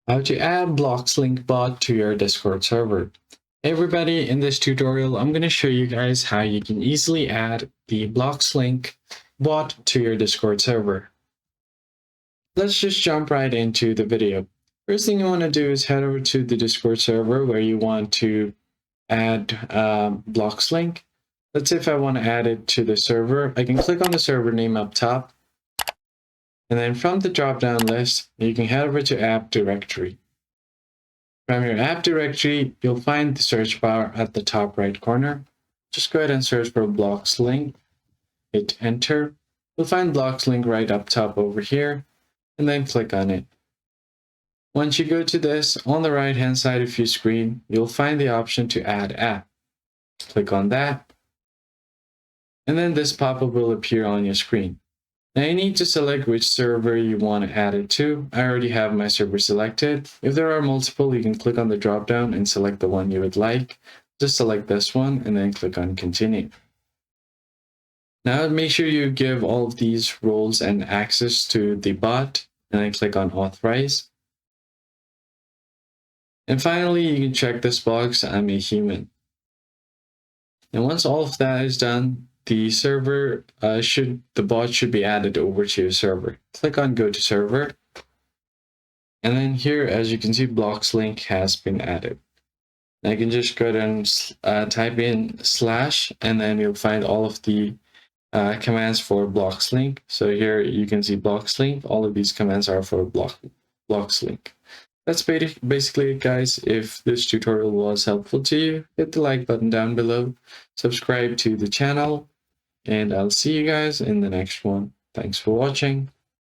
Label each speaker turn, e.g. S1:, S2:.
S1: How to add Bloxlink bot to your Discord server. Hey everybody, in this tutorial, I'm going to show you guys how you can easily add the Bloxlink bot to your Discord server. Let's just jump right into the video. First thing you want to do is head over to the Discord server where you want to add Bloxlink. Let's say if I want to add it to the server, I can click on the server name up top. And then from the drop-down list, you can head over to app directory. From your app directory, you'll find the search bar at the top right corner. Just go ahead and search for Bloxlink. Hit enter. You'll find Bloxlink right up top over here, and then click on it. Once you go to this, on the right hand side of your screen, you'll find the option to add app. Click on that, and then this pop-up will appear on your screen. Now you need to select which server you want to add it to. I already have my server selected. If there are multiple, you can click on the drop down and select the one you would like. Just select this one and then click on continue. Now make sure you give all of these roles and access to the bot and then click on authorize. And finally, you can check this box, I'm a human. And once all of that is done, the bot should be added over to your server. Click on go to server. And then here, as you can see, Bloxlink has been added. Now you can just go ahead and type in / and then you'll find all of the commands for Bloxlink. So here you can see Bloxlink. All of these commands are for Bloxlink. That's basically it, guys. If this tutorial was helpful to you, hit the like button down below, subscribe to the channel, and I'll see you guys in the next one. Thanks for watching.